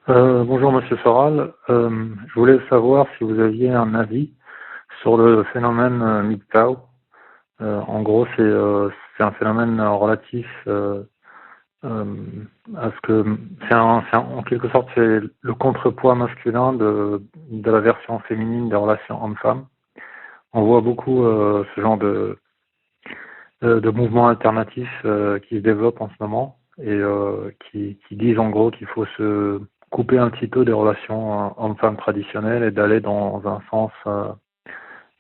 Bonjour Monsieur Soral. Je voulais savoir si vous aviez un avis sur le phénomène MGTOW. En gros, c'est un phénomène relatif euh, à ce que en quelque sorte c'est le contrepoids masculin de la version féminine des relations hommes-femmes. On voit beaucoup ce genre de mouvements alternatifs qui se développent en ce moment et qui disent en gros qu'il faut se couper un petit peu des relations hommes-femmes traditionnelles et d'aller dans un sens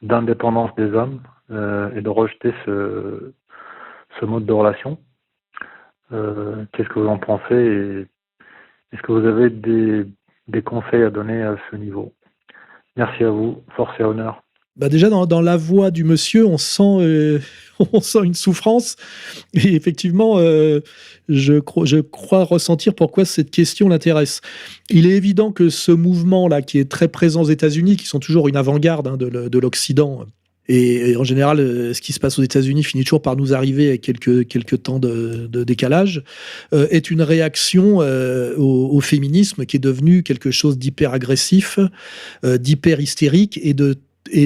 d'indépendance des hommes et de rejeter ce mode de relation. Qu'est-ce que vous en pensez et est-ce que vous avez des conseils à donner à ce niveau? Merci à vous, force et honneur. Bah déjà, dans la voix du monsieur, on sent, on sent une souffrance. Et effectivement, je crois ressentir pourquoi cette question l'intéresse. Il est évident que ce mouvement-là, qui est très présent aux États-Unis, qui sont toujours une avant-garde de l'Occident, et en général, ce qui se passe aux États-Unis finit toujours par nous arriver avec quelques temps de décalage, est une réaction au féminisme qui est devenu quelque chose d'hyper agressif, d'hyper hystérique et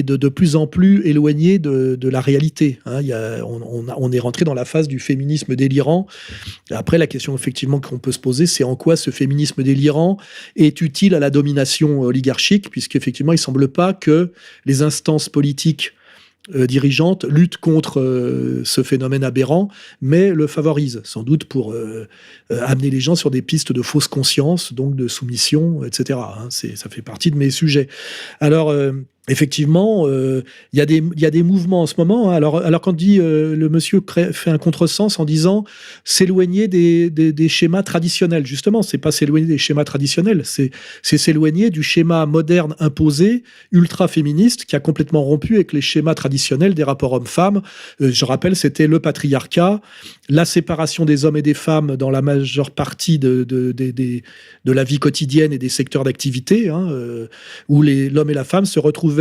de plus en plus éloigné de la réalité. Hein. On est rentré dans la phase du féminisme délirant. Après, la question effectivement qu'on peut se poser, c'est en quoi ce féminisme délirant est utile à la domination oligarchique, puisqu'effectivement, il ne semble pas que les instances politiques dirigeantes luttent contre ce phénomène aberrant, mais le favorisent, sans doute pour amener les gens sur des pistes de fausse conscience, donc de soumission, etc. Hein. Ça fait partie de mes sujets. Alors, effectivement, il y a des mouvements en ce moment. Hein. Alors quand dit le monsieur fait un contresens en disant s'éloigner des schémas traditionnels. Justement, c'est pas s'éloigner des schémas traditionnels, c'est s'éloigner du schéma moderne imposé, ultra féministe, qui a complètement rompu avec les schémas traditionnels des rapports hommes-femmes. Je rappelle, c'était le patriarcat, la séparation des hommes et des femmes dans la majeure partie de la vie quotidienne et des secteurs d'activité, hein, où l'homme et la femme se retrouvaient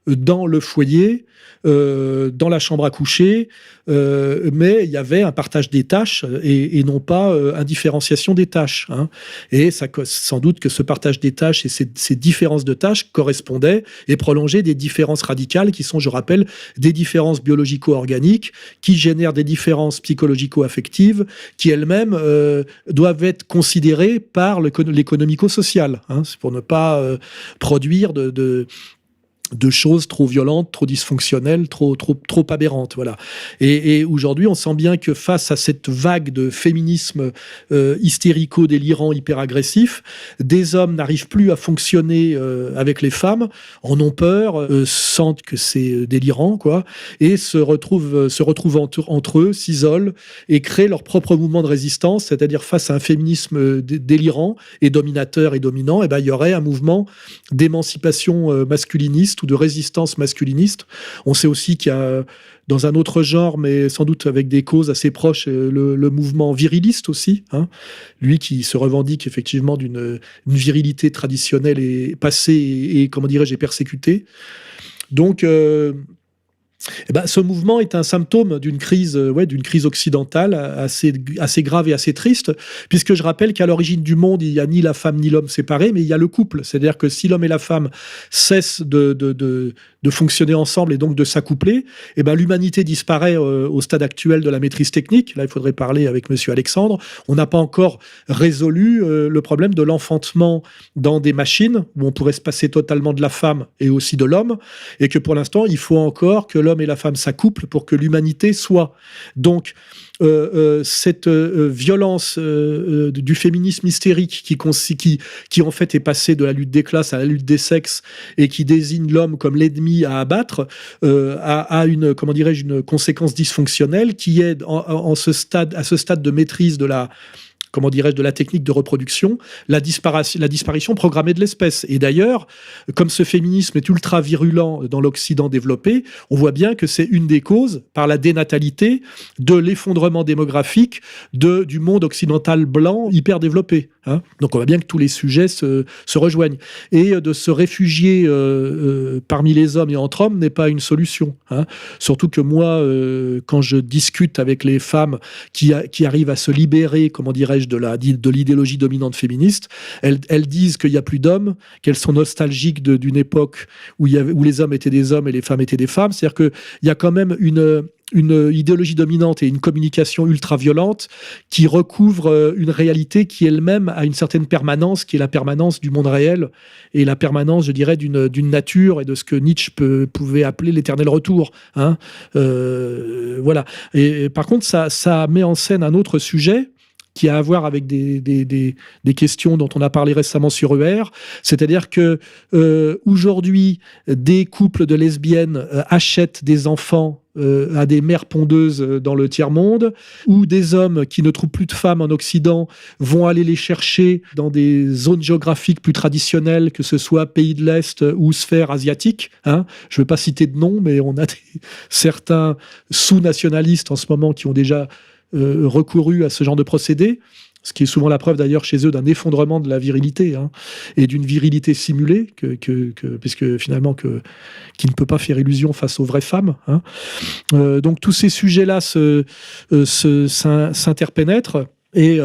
dans le foyer, dans la chambre à coucher, mais il y avait un partage des tâches et non pas indifférenciation des tâches. Hein. Et sans doute que ce partage des tâches et ces différences de tâches correspondaient et prolongeaient des différences radicales qui sont, je rappelle, des différences biologico-organiques qui génèrent des différences psychologico-affectives qui elles-mêmes doivent être considérées par l'économico-social, hein, pour ne pas produire de choses trop violentes, trop dysfonctionnelles, trop aberrantes, voilà. Et aujourd'hui, on sent bien que face à cette vague de féminisme hystérico-délirant, hyper-agressif, des hommes n'arrivent plus à fonctionner avec les femmes, en ont peur, sentent que c'est délirant, quoi, et se retrouvent entre eux, s'isolent et créent leur propre mouvement de résistance, c'est-à-dire face à un féminisme délirant et dominateur et dominant, et ben il y aurait un mouvement d'émancipation masculiniste ou de résistance masculiniste. On sait aussi qu'il y a, dans un autre genre, mais sans doute avec des causes assez proches, le mouvement viriliste aussi, hein, lui qui se revendique effectivement d'une virilité traditionnelle et passée et comment dirais-je, persécutée. Donc, ce mouvement est un symptôme d'une crise occidentale assez grave et assez triste, puisque je rappelle qu'à l'origine du monde, il n'y a ni la femme ni l'homme séparés, mais il y a le couple. C'est-à-dire que si l'homme et la femme cessent de fonctionner ensemble et donc de s'accoupler, l'humanité disparaît au stade actuel de la maîtrise technique. Là, il faudrait parler avec monsieur Alexandre. On n'a pas encore résolu le problème de l'enfantement dans des machines, où on pourrait se passer totalement de la femme et aussi de l'homme, et que pour l'instant, il faut encore que l'homme et la femme s'accouplent pour que l'humanité soit. Donc, cette violence du féminisme hystérique qui en fait est passée de la lutte des classes à la lutte des sexes et qui désigne l'homme comme l'ennemi à abattre, a une, comment dirais-je, une conséquence dysfonctionnelle qui est à ce stade de maîtrise de la technique de reproduction, la disparition programmée de l'espèce. Et d'ailleurs, comme ce féminisme est ultra virulent dans l'Occident développé, on voit bien que c'est une des causes, par la dénatalité, de l'effondrement démographique du monde occidental blanc hyper développé. Hein. Donc on voit bien que tous les sujets se rejoignent. Et de se réfugier parmi les hommes et entre hommes n'est pas une solution. Hein. Surtout que moi, quand je discute avec les femmes qui arrivent à se libérer, comment dirais-je, dirais-je, de l'idéologie dominante féministe. Elles disent qu'il n'y a plus d'hommes, qu'elles sont nostalgiques d'une époque où les hommes étaient des hommes et les femmes étaient des femmes. C'est-à-dire qu'il y a quand même une idéologie dominante et une communication ultra-violente qui recouvre une réalité qui elle-même a une certaine permanence, qui est la permanence du monde réel et la permanence, je dirais, d'une nature et de ce que Nietzsche pouvait appeler l'éternel retour. Hein. Voilà. Et par contre, ça met en scène un autre sujet qui a à voir avec des questions dont on a parlé récemment sur ER, c'est-à-dire que aujourd'hui, des couples de lesbiennes achètent des enfants à des mères pondeuses dans le tiers-monde, ou des hommes qui ne trouvent plus de femmes en Occident vont aller les chercher dans des zones géographiques plus traditionnelles, que ce soit pays de l'Est ou sphère asiatique. Hein. Je ne veux pas citer de nom, mais on a certains sous-nationalistes en ce moment qui ont déjà recouru à ce genre de procédé, ce qui est souvent la preuve d'ailleurs chez eux d'un effondrement de la virilité, hein, et d'une virilité simulée, puisque finalement qui ne peut pas faire illusion face aux vraies femmes. Hein. Donc tous ces sujets-là s'interpénètrent. Et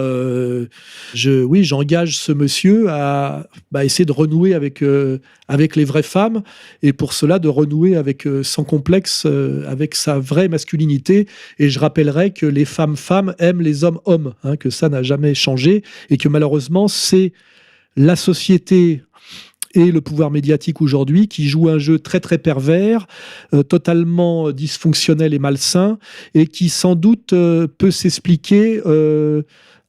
j'engage ce monsieur à essayer de renouer avec les vraies femmes, et pour cela de renouer sans complexe avec sa vraie masculinité. Et je rappellerai que les femmes aiment les hommes, hein, que ça n'a jamais changé, et que malheureusement c'est la société et le pouvoir médiatique aujourd'hui qui joue un jeu très très pervers, totalement dysfonctionnel et malsain, et qui sans doute peut s'expliquer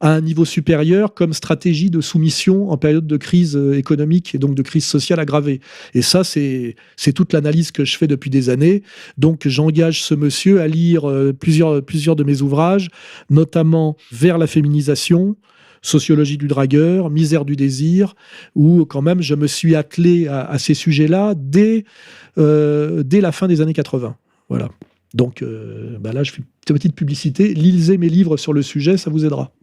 à un niveau supérieur comme stratégie de soumission en période de crise économique et donc de crise sociale aggravée. Et ça, c'est toute l'analyse que je fais depuis des années. Donc j'engage ce monsieur à lire plusieurs de mes ouvrages, notamment Vers la féminisation, Sociologie du dragueur, Misère du désir, où quand même je me suis attelé à ces sujets-là dès la fin des années 80. Voilà. Donc là, je fais une petite publicité. Lisez mes livres sur le sujet, ça vous aidera.